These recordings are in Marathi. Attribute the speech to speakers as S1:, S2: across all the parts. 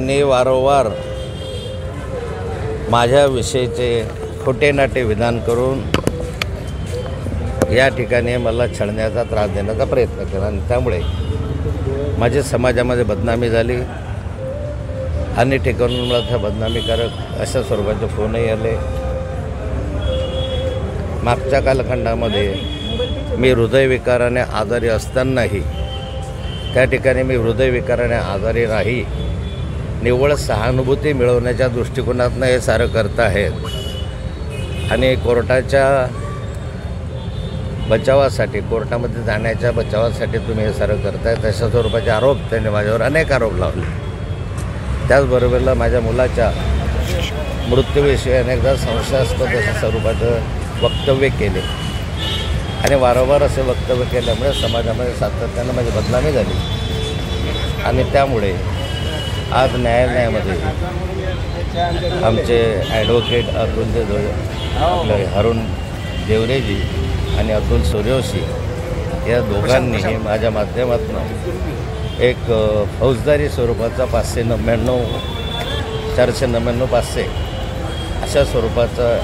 S1: त्यांनी वारंवार माझ्याविषयीचे खोटे नाटे विधान करून या ठिकाणी मला छळण्याचा त्रास देण्याचा प्रयत्न केला आणि त्यामुळे माझी समाजामध्ये बदनामी झाली आणि ठिकाणून मला त्या बदनामीकारक अशा स्वरूपाचे फोनही आले। मागच्या कालखंडामध्ये मी हृदयविकाराने आजारी असतानाही त्या ठिकाणी मी हृदयविकाराने आजारी नाही, निव्वळ सहानुभूती मिळवण्याच्या दृष्टिकोनातून हे सारं करत आहेत आणि कोर्टाच्या बचावासाठी, कोर्टामध्ये जाण्याच्या बचावासाठी तुम्ही हे सारं करताय, तशा स्वरूपाचे आरोप त्यांनी माझ्यावर अनेक आरोप लावले। त्याचबरोबरला माझ्या मुलाच्या मृत्यूविषयी अनेकदा संशयास्पद अशा स्वरूपाचं वक्तव्य केले आणि वारंवार असे वक्तव्य केल्यामुळे समाजामध्ये सातत्यानं माझी बदनामी झाली आणि त्यामुळे आज न्यायालयामध्ये आमचे ॲडव्होकेट अतुल आपले हरुण देवरेजी आणि अतुल सूर्यवंशी या दोघांनीही माझ्या माध्यमातून एक फौजदारी स्वरूपाचा 599 499 500 अशा स्वरूपाचा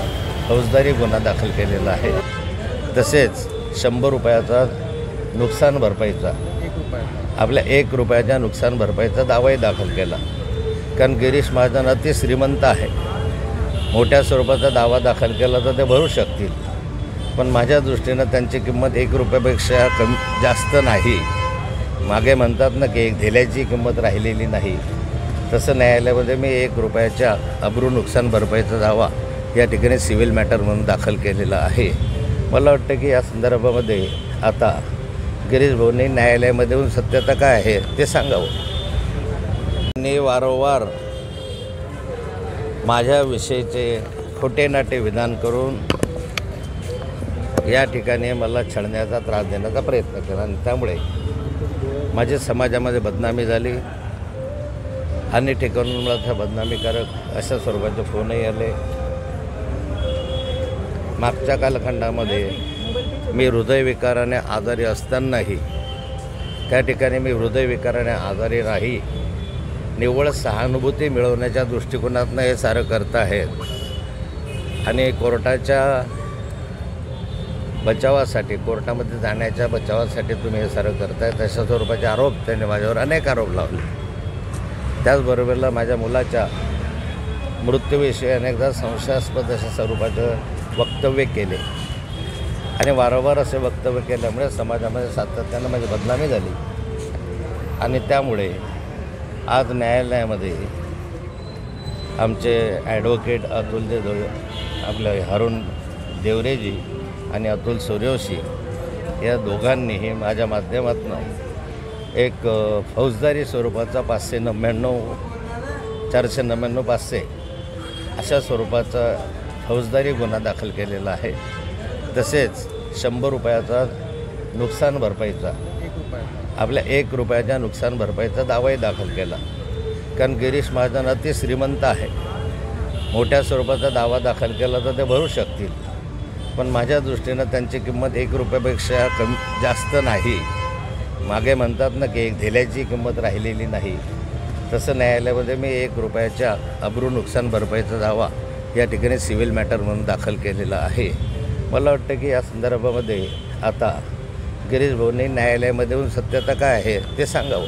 S1: फौजदारी गुन्हा दाखल केलेला आहे। तसेच 100 रुपयाचा नुकसान भरपाईचा, आपल्या 1 रुपयाच्या नुकसान भरपाईचा दावाही दाखल केला। कारण गिरीश महाजन अति श्रीमंत आहे, मोठ्या स्वरूपाचा दावा दाखल केला तर ते भरू शकतील, पण माझ्या दृष्टीनं त्यांची किंमत 1 रुपयापेक्षा जास्त नाही। मागे म्हणतात ना की एक धेल्याची किंमत राहिलेली नाही, तसं न्यायालयामध्ये मी 1 रुपयाच्या अब्रू नुकसान भरपाईचा दावा या ठिकाणी सिव्हिल मॅटर म्हणून दाखल केलेला आहे। मला वाटतं की या संदर्भामध्ये आता गिरीश भाऊंनी न्यायालयामध्ये येऊन सत्यता काय आहे ते सांगावं। त्यांनी वारंवार माझ्याविषयीचे खोटे नाटे विधान करून या ठिकाणी मला छळण्याचा त्रास देण्याचा प्रयत्न केला आणि त्यामुळे माझी समाजामध्ये बदनामी झाली आणि ठिकाणून मला त्या बदनामीकारक अशा स्वरूपाचे फोनही आले। मागच्या कालखंडामध्ये मी हृदयविकाराने आजारी असतानाही त्या ठिकाणी मी हृदयविकाराने आजारी नाही, निव्वळ सहानुभूती मिळवण्याच्या दृष्टिकोनातून हे सारं करत आहेत आणि कोर्टाच्या बचावासाठी, कोर्टामध्ये जाण्याच्या बचावासाठी तुम्ही हे सारं करताय, तशा स्वरूपाचे आरोप त्यांनी माझ्यावर अनेक आरोप लावले। त्याचबरोबरला माझ्या मुलाच्या मृत्यूविषयी अनेकदा संशयास्पद अशा स्वरूपाचं वक्तव्य केले आणि वारंवार असे वक्तव्य केल्यामुळे समाजामध्ये सातत्यानं माझी बदनामी झाली आणि त्यामुळे आज न्यायालयामध्ये आमचे ॲडव्होकेट अतुल आपले हरुण देवरेजी आणि अतुल सूर्यवंशी या दोघांनीही माझ्या माध्यमातून एक फौजदारी स्वरूपाचा 599 499 500 अशा स्वरूपाचा फौजदारी गुन्हा दाखल केलेला आहे। तसेच 100 रुपयाचा नुकसान भरपाईचा, आपल्या 1 रुपयाच्या नुकसान भरपाईचा दावाही दाखल केला। कारण गिरीश महाजन अति श्रीमंत आहे, मोठ्या स्वरूपाचा दावा दाखल केला तर ते भरू शकतील, पण माझ्या दृष्टीनं त्यांची किंमत 1 रुपयापेक्षा जास्त नाही। मागे म्हणतात ना की एक धेल्याची किंमत राहिलेली नाही, तसं न्यायालयामध्ये मी 1 रुपयाच्या अब्रू नुकसान भरपाईचा दावा या ठिकाणी सिव्हिल मॅटर म्हणून दाखल केलेला आहे। मला वाटतं की या संदर्भामध्ये आता गिरीश भाऊंनी न्यायालयामध्ये येऊन सत्यता काय आहे ते सांगावं।